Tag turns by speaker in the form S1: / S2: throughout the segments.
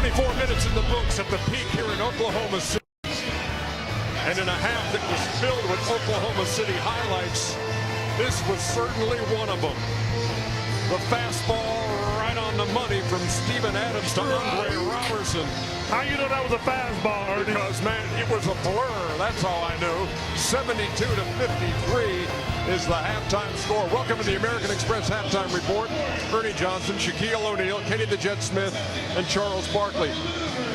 S1: 24 minutes in the books at the peak here in Oklahoma City. And in a half that was filled with Oklahoma City highlights, this was certainly one of them. The fastball right on the money from Steven Adams to Andre Robertson.
S2: How you know that was a fastball, Ernie?
S1: Because, man, it was a blur. That's all I knew. 72-53 is the halftime score. Welcome to the American Express Halftime Report. Ernie Johnson, Shaquille O'Neal, Kenny the Jet Smith, and Charles Barkley.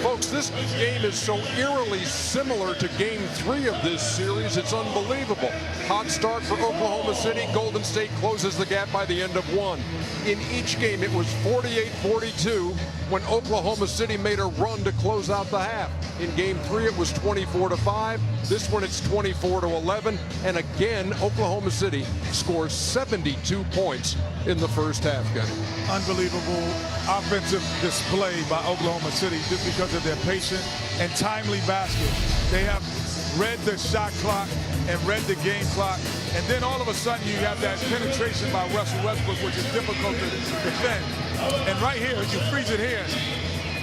S1: Folks, this game is so eerily similar to Game 3 of this series. It's unbelievable. Hot start for Oklahoma City. Golden State closes the gap by the end of one. In each game, it was 48-42 when Oklahoma City made a run to close out the half. In Game 3, it was 24-5. This one, it's 24-11. And again, Oklahoma City scores 72 points in the first half, Kenny.
S3: Unbelievable offensive display by Oklahoma City just because of their patient and timely basket. They have read the shot clock and read the game clock, and then all of a sudden you have that penetration by Russell Westbrook, which is difficult to defend. And right here, you freeze it here.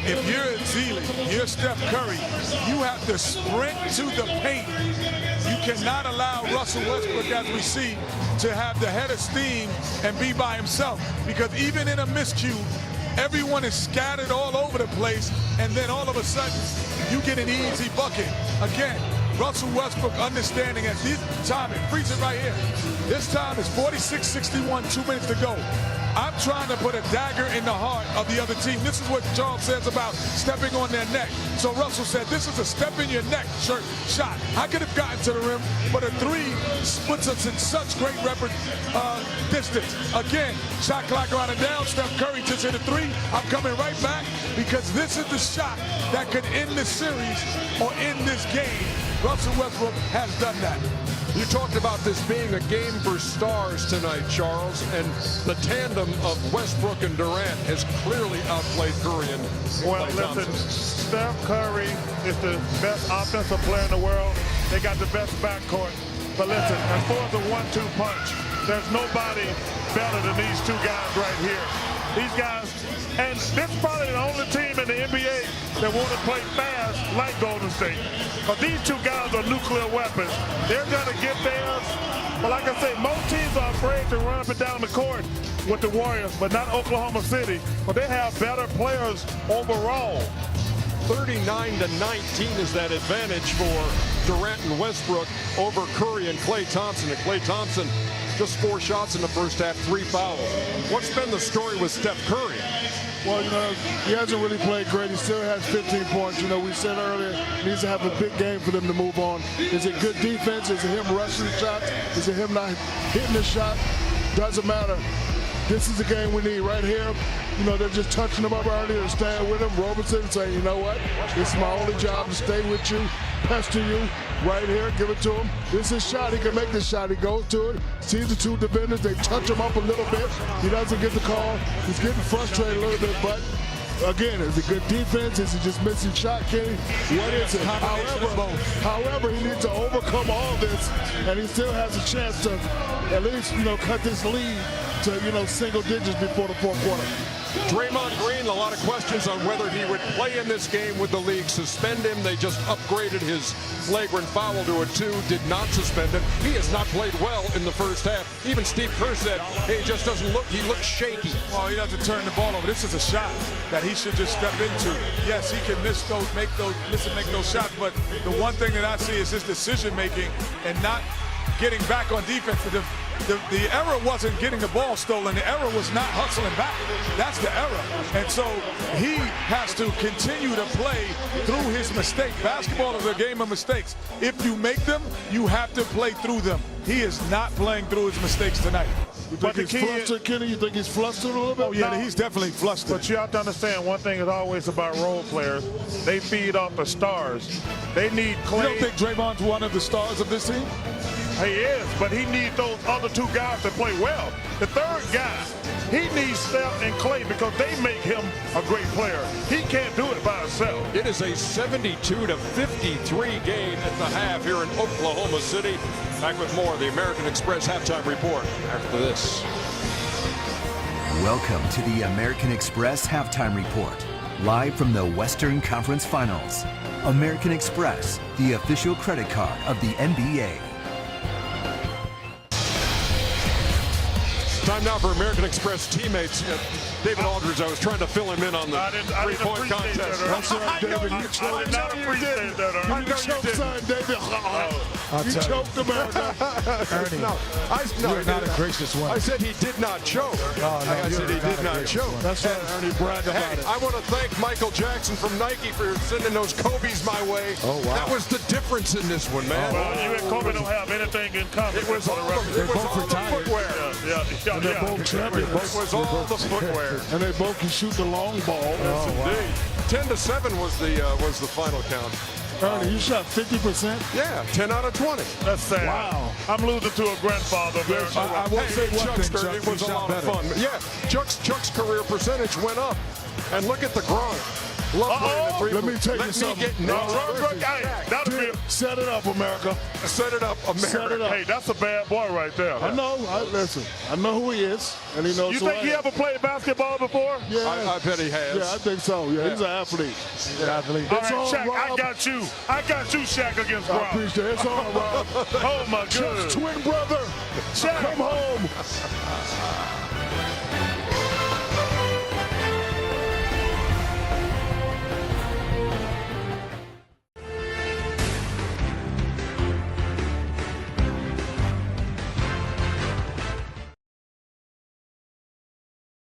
S3: If you're Zealy, you're Steph Curry, you have to sprint to the paint. You cannot allow Russell Westbrook, as we see, to have the head of steam and be by himself. Because even in a miscue, everyone is scattered all over the place, and then all of a sudden, you get an easy bucket. Again, Russell Westbrook understanding at this time, it frees it right here. This time is 46-61, 2 minutes to go. I'm trying to put a dagger in the heart of the other team. This is what Charles says about stepping on their neck. So Russell said, this is a step in your neck shot. I could have gotten to the rim, but a three puts us in such great distance. Again, shot clock running down. Steph Curry just hit a three. I'm coming right back because this is the shot that could end the series or end this game. Russell Westbrook has done that.
S1: You talked about this being a game for stars tonight, Charles, and the tandem of Westbrook and Durant has clearly outplayed Curry and
S2: Well, listen, Steph Curry is the best offensive player in the world. They got the best backcourt. But listen, as far as the 1-2 punch, there's nobody better than these two guys right here. These guys, and this is probably the only team in the NBA that want to play fast like Golden State. But these two guys are nuclear weapons. They're going to get theirs. But like I say, most teams are afraid to run up and down the court with the Warriors, but not Oklahoma City. But they have better players overall.
S1: 39-19 is that advantage for Durant and Westbrook over Curry and Klay Thompson. And Klay Thompson, just 4 shots in the first half, 3 fouls. What's been the story with Steph Curry?
S4: Well, you know, he hasn't really played great. He still has 15 points. You know, we said earlier, he needs to have a big game for them to move on. Is it good defense? Is it him rushing the shots? Is it him not hitting the shot? Doesn't matter. This is the game we need right here. You know, they're just touching him up earlier and staying with him. Robertson saying, you know what? This is my only job to stay with you, pester you. Right here, give it to him. This is his shot. He can make this shot. He goes to it, sees the two defenders. They touch him up a little bit. He doesn't get the call. He's getting frustrated a little bit, but again, is it good defense? Is it just missing shot, Kenny? What is it? However, he needs to overcome all this, and he still has a chance to at least, you know, cut this lead to, you know, single digits before the fourth quarter.
S1: Draymond Green, a lot of questions on whether he would play in this game. With the league suspend him? They just upgraded his flagrant foul to a 2, did not suspend him. He has not played well in the first half. Even Steve Kerr said, hey, he just doesn't look, he looks shaky.
S3: Well, he doesn't turn the ball over. This is a shot that he should just step into. Yes, he can make those shots, but the one thing that I see is his decision making and not getting back on defense. The error wasn't getting the ball stolen. The error was not hustling back. That's the error. And so he has to continue to play through his mistake. Basketball is a game of mistakes. If you make them, you have to play through them. He is not playing through his mistakes tonight.
S4: You think he's flustered, Kenny? You think he's flustered a little bit?
S3: Oh, yeah, he's definitely flustered.
S2: But you have to understand, one thing is always about role players. They feed off the stars. They need Klay.
S3: You don't think Draymond's one of the stars of this team?
S2: He is, but he needs those other two guys to play well. The third guy, he needs Steph and Klay because they make him a great player. He can't do it by himself.
S1: It is a 72-53 game at the half here in Oklahoma City. Back with more of the American Express Halftime Report after this.
S5: Welcome to the American Express Halftime Report. Live from the Western Conference Finals, American Express, the official credit card of the NBA.
S1: Time now for American Express teammates. David Aldridge, I was trying to fill him in on the three-point contest.
S4: That's right, David. You choked. You choked America.
S3: Ernie, you're not a gracious one.
S1: I said he did not choke. I said he did not choke.
S4: That's right, Ernie. Brag about it.
S1: I want to thank Michael Jackson from Nike for sending those Kobe's my way.
S3: Oh, wow.
S1: That was the difference in this one, man.
S2: Well, you and Kobe don't have anything in common.
S1: It was all the footwear.
S4: And they're both champions.
S1: It was all the footwear.
S4: And they both can shoot the long ball.
S1: Yes, indeed. 10-7 was the final count.
S4: Ernie, you shot 50%?
S1: Yeah, 10 out of 20.
S2: That's sad.
S4: Wow.
S2: I'm losing to a grandfather.
S3: I will say one thing, Chuck.
S1: It was a lot of fun. Yeah, Chuck's career percentage went up. And look at the grind.
S4: Let me tell you something. Set it up, America.
S1: Set it up, America.
S4: Set it up.
S2: Hey, that's a bad boy right there.
S4: I know. Listen, I know who he is, and he knows
S2: You
S4: who
S2: think
S4: I
S2: he
S4: am.
S2: ever played basketball before?
S4: Yeah.
S1: I bet he has.
S4: Yeah, I think so. Yeah, he's an athlete.
S2: All right, Shaq, I got you. I got you, Shaq, against
S4: I
S2: Rob.
S4: appreciate it. It's on, Rob.
S2: Oh, my
S4: Chuck's
S2: goodness.
S4: twin brother.
S2: Shaq.
S4: Come home.